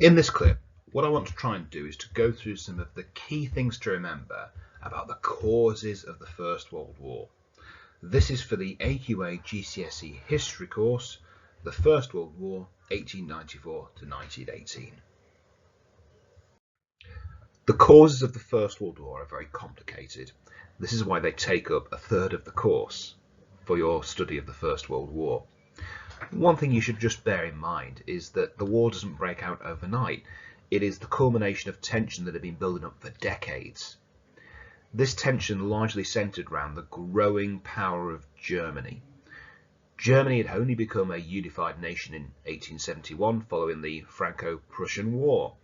In this clip, what I want to try and do is to go through some of the key things to remember about the causes of the First World War. This is for the AQA GCSE History course, the First World War, 1894 to 1918. The causes of the First World War are very complicated. This is why they take up a third of the course for your study of the First World War. One thing you should just bear in mind is that the war doesn't break out overnight. It is the culmination of tension that had been building up for decades. This tension largely centred around the growing power of Germany. Germany had only become a unified nation in 1871 following the Franco-Prussian War.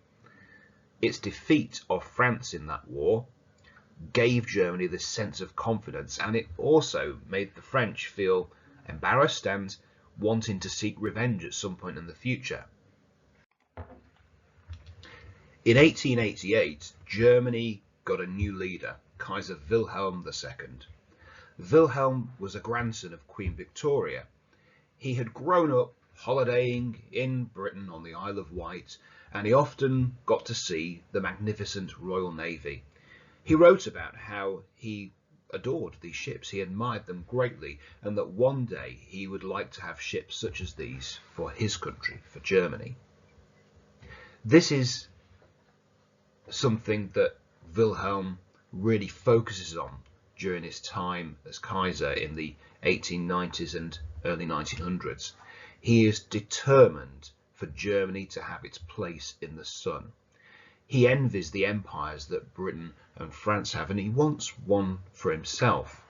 Its defeat of France in that war gave Germany this sense of confidence, and it also made the French feel embarrassed and wanting to seek revenge at some point in the future. In 1888, Germany got a new leader, Kaiser Wilhelm II. Wilhelm was a grandson of Queen Victoria. He had grown up holidaying in Britain on the Isle of Wight, and he often got to see the magnificent Royal Navy. He wrote about how he adored these ships, he admired them greatly, and that one day he would like to have ships such as these for his country, for Germany. This is something that Wilhelm really focuses on during his time as Kaiser in the 1890s and early 1900s. He is determined for Germany to have its place in the sun. He envies the empires that Britain and France have, and he wants one for himself.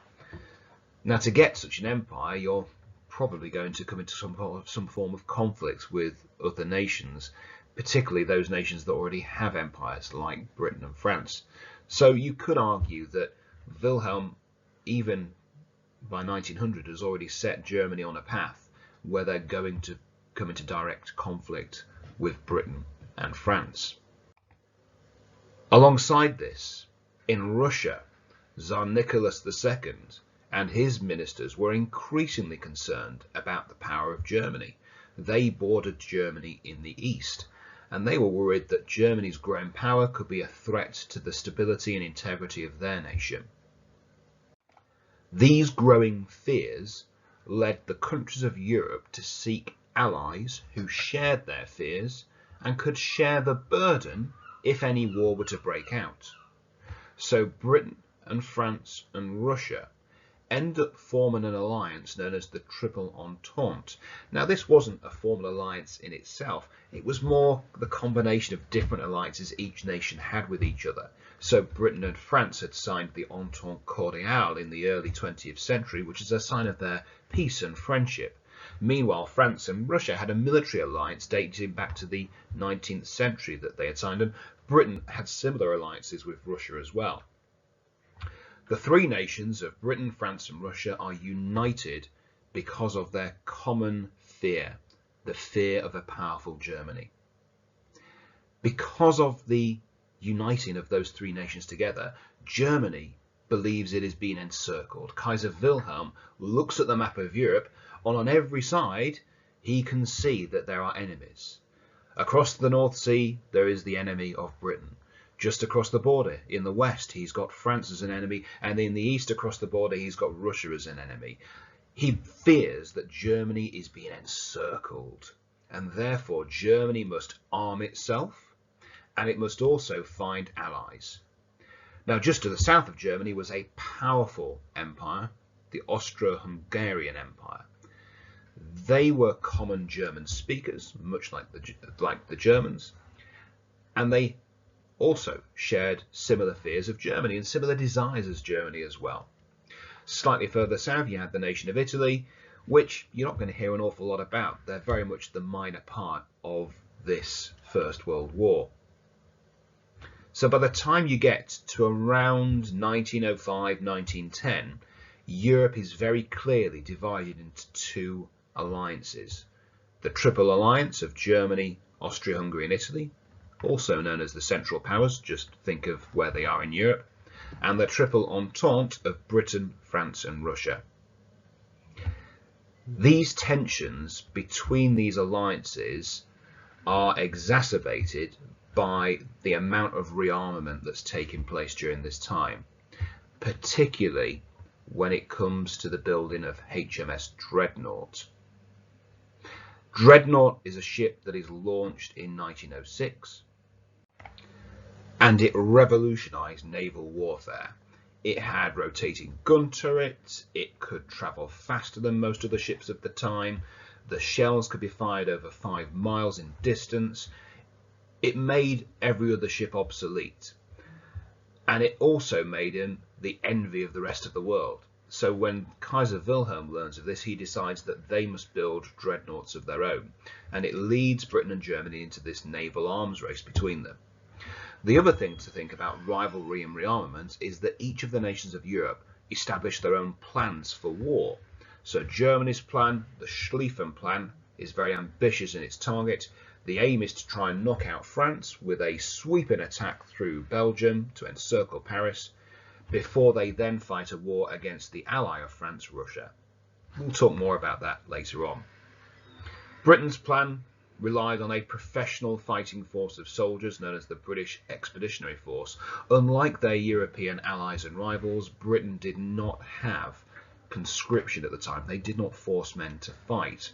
Now, to get such an empire, you're probably going to come into some form of conflict with other nations, particularly those nations that already have empires like Britain and France. So you could argue that Wilhelm, even by 1900, has already set Germany on a path where they're going to come into direct conflict with Britain and France. Alongside this, in Russia, Tsar Nicholas II and his ministers were increasingly concerned about the power of Germany. They bordered Germany in the east, and they were worried that Germany's growing power could be a threat to the stability and integrity of their nation. These growing fears led the countries of Europe to seek allies who shared their fears and could share the burden if any war were to break out. So Britain and France and Russia end up forming an alliance known as the Triple Entente. Now, this wasn't a formal alliance in itself. It was more the combination of different alliances each nation had with each other. So Britain and France had signed the Entente Cordiale in the early 20th century, which is a sign of their peace and friendship. Meanwhile, France and Russia had a military alliance dating back to the 19th century that they had signed, and Britain had similar alliances with Russia as well. The three nations of Britain, France and Russia are united because of their common fear, the fear of a powerful Germany. Because of the uniting of those three nations together, Germany believes it is being encircled. Kaiser Wilhelm looks at the map of Europe, and on every side he can see that there are enemies. Across the North Sea there is the enemy of Britain. Just across the border in the west he's got France as an enemy, and in the east across the border he's got Russia as an enemy. He fears that Germany is being encircled, and therefore Germany must arm itself, and it must also find allies. Now, just to the south of Germany was a powerful empire, the Austro-Hungarian Empire. They were common German speakers, much like the Germans, and they also shared similar fears of Germany and similar desires as Germany as well. Slightly further south you had the nation of Italy, which you're not going to hear an awful lot about. They're very much the minor part of this First World War. So by the time you get to around 1905, 1910, Europe is very clearly divided into two alliances. The Triple Alliance of Germany, Austria-Hungary and Italy, also known as the Central Powers, just think of where they are in Europe, and the Triple Entente of Britain, France and Russia. These tensions between these alliances are exacerbated by the amount of rearmament that's taking place during this time, particularly when it comes to the building of HMS Dreadnought. Dreadnought is a ship that is launched in 1906, and it revolutionized naval warfare. It had rotating gun turrets, it could travel faster than most of the ships of the time, the shells could be fired over 5 miles in distance. It made every other ship obsolete, and it also made him the envy of the rest of the world. So when Kaiser Wilhelm learns of this, he decides that they must build dreadnoughts of their own, and it leads Britain and Germany into this naval arms race between them. The other thing to think about rivalry and rearmament is that each of the nations of Europe established their own plans for war. So Germany's plan, the Schlieffen Plan, is very ambitious in its target. The aim is to try and knock out France with a sweeping attack through Belgium to encircle Paris, before they then fight a war against the ally of France, Russia. We'll talk more about that later on. Britain's plan relied on a professional fighting force of soldiers known as the British Expeditionary Force. Unlike their European allies and rivals, Britain did not have conscription at the time. They did not force men to fight.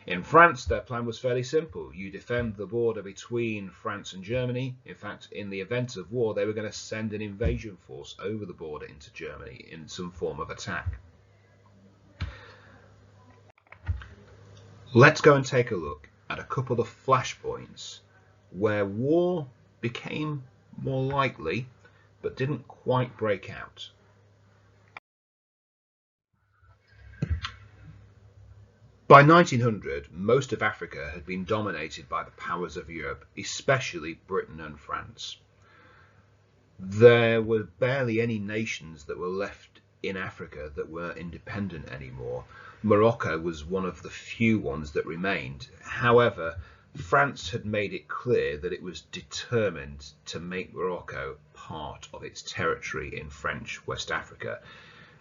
In France, their plan was fairly simple. You defend the border between France and Germany. In fact, in the event of war, they were going to send an invasion force over the border into Germany in some form of attack. Let's go and take a look at a couple of flashpoints where war became more likely but didn't quite break out. By 1900, most of Africa had been dominated by the powers of Europe, especially Britain and France. There were barely any nations that were left in Africa that were independent anymore. Morocco was one of the few ones that remained. However, France had made it clear that it was determined to make Morocco part of its territory in French West Africa.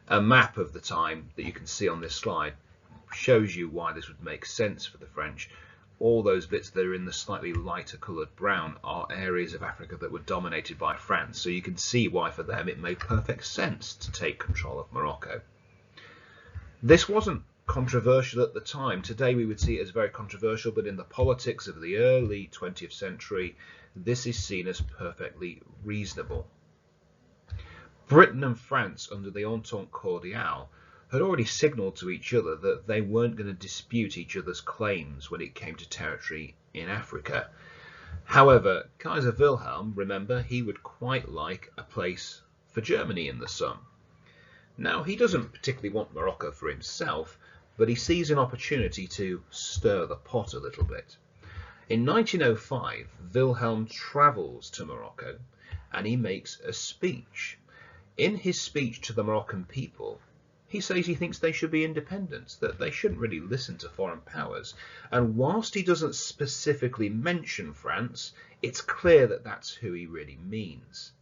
A map of the time that you can see on this slide shows you why this would make sense for the French. All those bits that are in the slightly lighter coloured brown are areas of Africa that were dominated by France, so you can see why for them it made perfect sense to take control of Morocco. This wasn't controversial at the time. Today we would see it as very controversial, but in the politics of the early 20th century, this is seen as perfectly reasonable. Britain and France, under the Entente Cordiale, had already signalled to each other that they weren't going to dispute each other's claims when it came to territory in Africa. However, Kaiser Wilhelm, remember, he would quite like a place for Germany in the sun. Now, he doesn't particularly want Morocco for himself, but he sees an opportunity to stir the pot a little bit. In 1905, Wilhelm travels to Morocco and he makes a speech. In his speech to the Moroccan people, he says he thinks they should be independent, that they shouldn't really listen to foreign powers. And whilst he doesn't specifically mention France, it's clear that that's who he really means.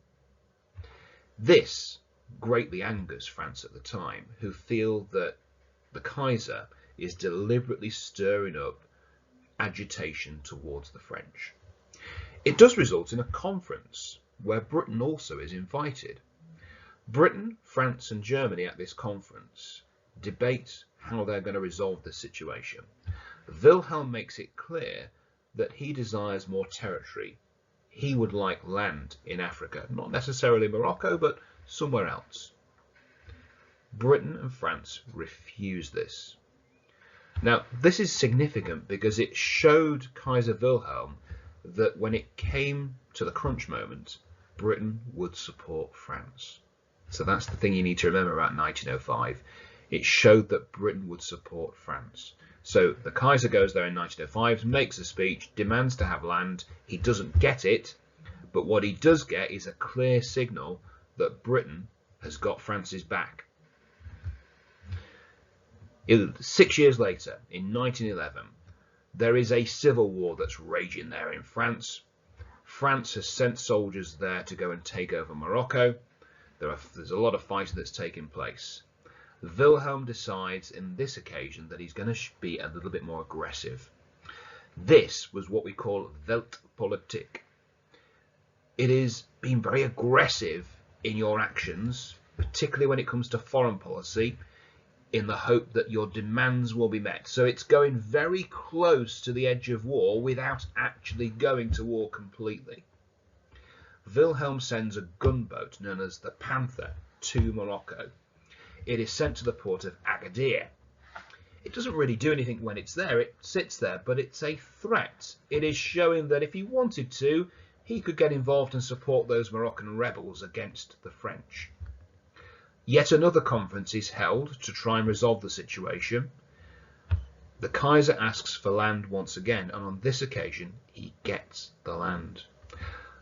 This greatly angers France at the time, who feel that the Kaiser is deliberately stirring up agitation towards the French. It does result in a conference where Britain also is invited. Britain, France and Germany at this conference debate how they're going to resolve this situation. Wilhelm makes it clear that he desires more territory. He would like land in Africa, not necessarily Morocco, but somewhere else. Britain and France refuse this. Now, this is significant because it showed Kaiser Wilhelm that when it came to the crunch moment, Britain would support France. So that's the thing you need to remember about 1905. It showed that Britain would support France. So the Kaiser goes there in 1905, makes a speech, demands to have land. He doesn't get it, but what he does get is a clear signal that Britain has got France's back. 6 years later, in 1911, there is a civil war that's raging there in France. France has sent soldiers there to go and take over Morocco. There's a lot of fighting that's taking place. Wilhelm decides in this occasion that he's going to be a little bit more aggressive. This was what we call Weltpolitik. It is being very aggressive in your actions, particularly when it comes to foreign policy, in the hope that your demands will be met. So it's going very close to the edge of war without actually going to war completely. Wilhelm sends a gunboat known as the Panther to Morocco. It is sent to the port of Agadir. It doesn't really do anything when it's there, it sits there, but it's a threat. It is showing that if he wanted to, he could get involved and support those Moroccan rebels against the French. Yet another conference is held to try and resolve the situation. The Kaiser asks for land once again, and on this occasion he gets the land.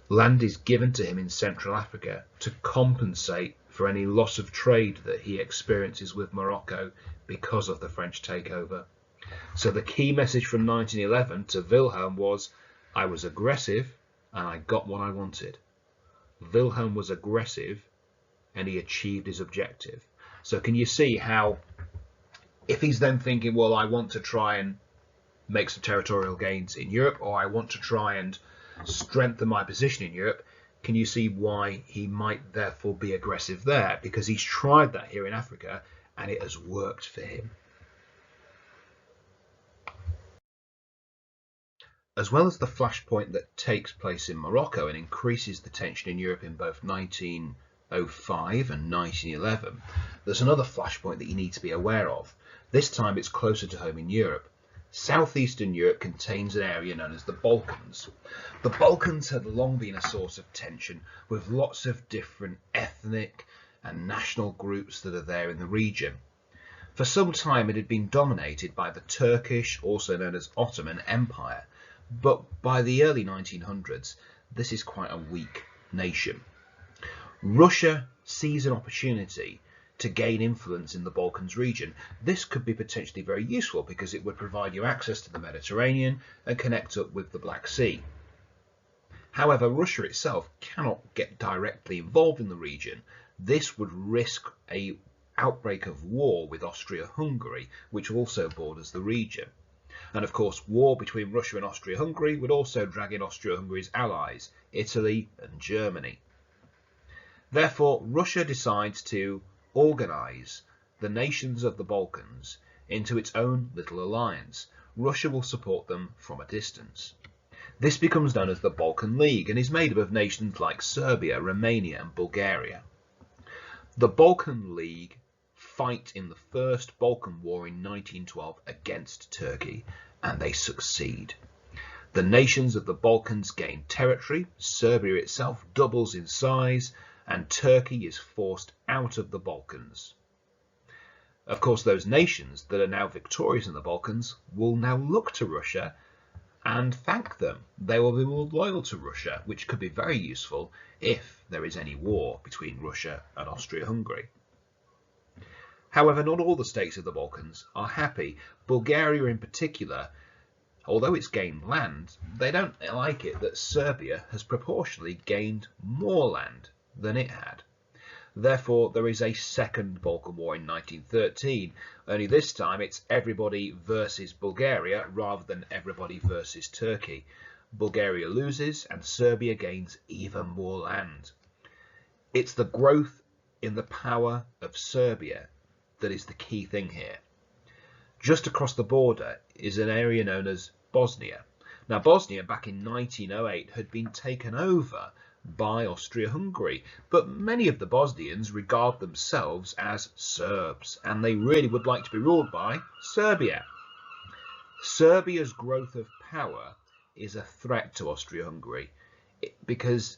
Land is given to him in Central Africa to compensate for any loss of trade that he experiences with Morocco because of the French takeover. So the key message from 1911 to Wilhelm was, I was aggressive and I got what I wanted. Wilhelm was aggressive and he achieved his objective. So can you see how, if he's then thinking, well, I want to try and make some territorial gains in Europe, or I want to try and strengthen my position in Europe, can you see why he might therefore be aggressive there? Because he's tried that here in Africa and it has worked for him. As well as the flashpoint that takes place in Morocco and increases the tension in Europe in both 1905 and 1911, there's another flashpoint that you need to be aware of. This time it's closer to home in Europe. Southeastern Europe contains an area known as the Balkans. The Balkans had long been a source of tension, with lots of different ethnic and national groups that are there in the region. For some time it had been dominated by the Turkish, also known as Ottoman Empire, but by the early 1900s this is quite a weak nation. Russia sees an opportunity to gain influence in the Balkans region. This could be potentially very useful because it would provide you access to the Mediterranean and connect up with the Black Sea. However, Russia itself cannot get directly involved in the region. This would risk an outbreak of war with Austria-Hungary, which also borders the region. And of course, war between Russia and Austria-Hungary would also drag in Austria-Hungary's allies, Italy and Germany. Therefore, Russia decides to organise the nations of the Balkans into its own little alliance. Russia will support them from a distance. This becomes known as the Balkan League and is made up of nations like Serbia, Romania and Bulgaria. The Balkan League fight in the First Balkan War in 1912 against Turkey, and they succeed. The nations of the Balkans gain territory, Serbia itself doubles in size, and Turkey is forced out of the Balkans. Of course, those nations that are now victorious in the Balkans will now look to Russia and thank them. They will be more loyal to Russia, which could be very useful if there is any war between Russia and Austria-Hungary. However, not all the states of the Balkans are happy. Bulgaria in particular, although it's gained land, they don't like it that Serbia has proportionally gained more land than it had. Therefore, there is a second Balkan War in 1913, only this time it's everybody versus Bulgaria rather than everybody versus Turkey. Bulgaria loses and Serbia gains even more land. It's the growth in the power of Serbia that is the key thing here. Just across the border is an area known as Bosnia. Now, Bosnia back in 1908 had been taken over by Austria-Hungary, but many of the Bosnians regard themselves as Serbs, and they really would like to be ruled by Serbia. Serbia's growth of power is a threat to Austria-Hungary because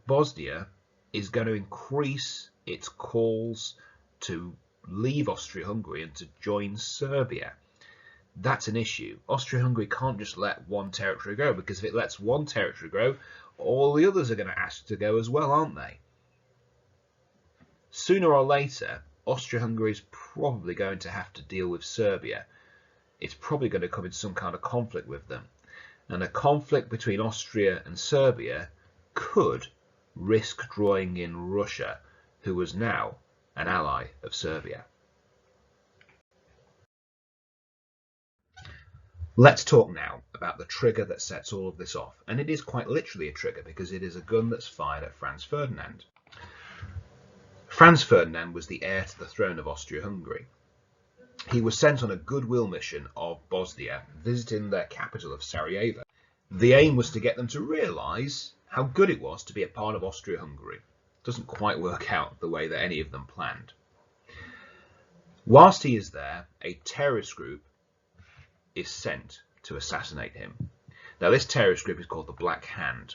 Bosnia is going to increase its calls to leave Austria-Hungary and to join Serbia. That's an issue. Austria-Hungary can't just let one territory go, because if it lets one territory go, all the others are going to ask to go as well, aren't they? Sooner or later, Austria-Hungary is probably going to have to deal with Serbia. It's probably going to come into some kind of conflict with them. And a conflict between Austria and Serbia could risk drawing in Russia, who was now an ally of Serbia. Let's talk now about the trigger that sets all of this off, and it is quite literally a trigger because it is a gun that's fired at Franz Ferdinand. Franz Ferdinand was the heir to the throne of Austria-Hungary. He was sent on a goodwill mission of Bosnia, visiting their capital of Sarajevo. The aim was to get them to realise how good it was to be a part of Austria-Hungary. Doesn't quite work out the way that any of them planned. Whilst he is there, a terrorist group is sent to assassinate him. Now, this terrorist group is called the Black Hand.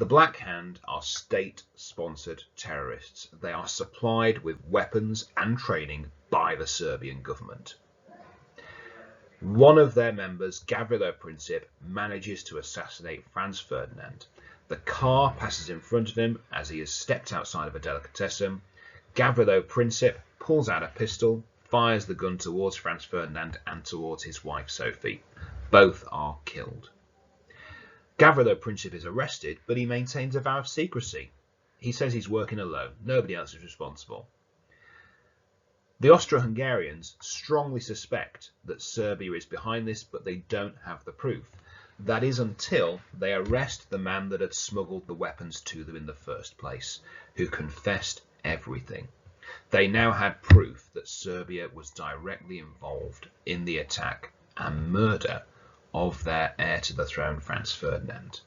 The Black Hand are state-sponsored terrorists. They are supplied with weapons and training by the Serbian government. One of their members, Gavrilo Princip, manages to assassinate Franz Ferdinand. The car passes in front of him as he has stepped outside of a delicatessen. Gavrilo Princip pulls out a pistol, fires the gun towards Franz Ferdinand and towards his wife Sophie. Both are killed. Gavrilo Princip is arrested, but he maintains a vow of secrecy. He says he's working alone. Nobody else is responsible. The Austro-Hungarians strongly suspect that Serbia is behind this, but they don't have the proof. That is until they arrest the man that had smuggled the weapons to them in the first place, who confessed everything. They now had proof that Serbia was directly involved in the attack and murder of their heir to the throne, Franz Ferdinand.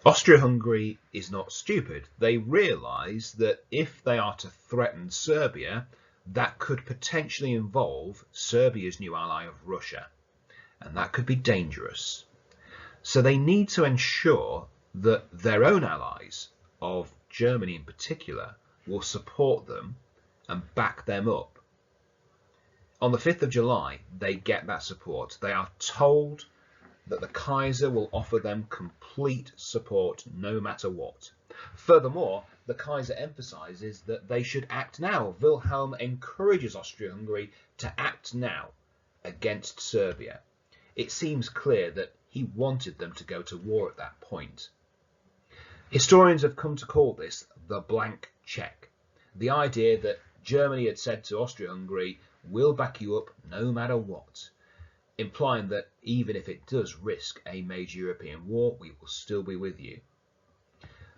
Austria-Hungary is not stupid. They realise that if they are to threaten Serbia, that could potentially involve Serbia's new ally of Russia, and that could be dangerous. So they need to ensure that their own allies, of Germany in particular, will support them and back them up. On the 5th of July, they get that support. They are told that the Kaiser will offer them complete support no matter what. Furthermore, the Kaiser emphasises that they should act now. Wilhelm encourages Austria-Hungary to act now against Serbia. It seems clear that he wanted them to go to war at that point. Historians have come to call this the blank cheque, the idea that Germany had said to Austria-Hungary, "We'll back you up no matter what," implying that even if it does risk a major European war, we will still be with you.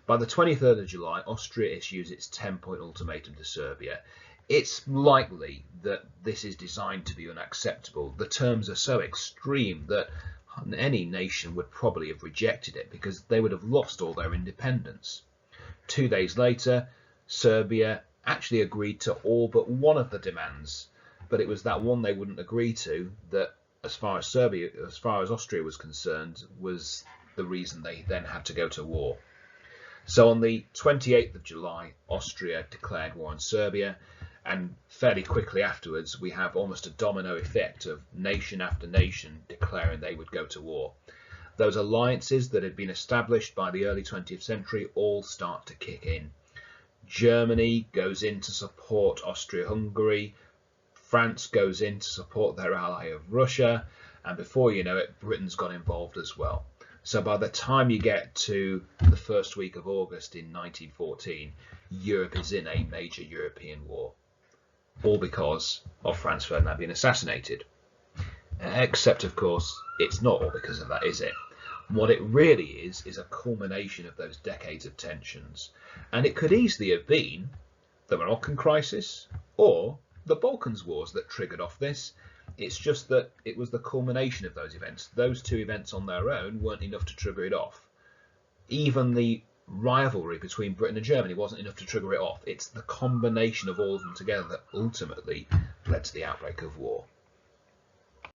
By the 23rd of July, Austria issues its 10-point ultimatum to Serbia. It's likely that this is designed to be unacceptable. The terms are so extreme that any nation would probably have rejected it because they would have lost all their independence. 2 days later, Serbia actually agreed to all but one of the demands, but it was that one they wouldn't agree to that, as far as Austria was concerned, was the reason they then had to go to war. So on the 28th of July, Austria declared war on Serbia, and fairly quickly afterwards we have almost a domino effect of nation after nation declaring they would go to war. Those alliances that had been established by the early 20th century all start to kick in. Germany goes in to support Austria-Hungary, France goes in to support their ally of Russia, and before you know it, Britain's got involved as well. So by the time you get to the first week of August in 1914, Europe is in a major European war, all because of Franz Ferdinand being assassinated. Except, of course, it's not all because of that, is it? What it really is a culmination of those decades of tensions. And it could easily have been the Moroccan crisis or the Balkans wars that triggered off this. It's just that it was the culmination of those events. Those two events on their own weren't enough to trigger it off. Even the rivalry between Britain and Germany wasn't enough to trigger it off. It's the combination of all of them together that ultimately led to the outbreak of war.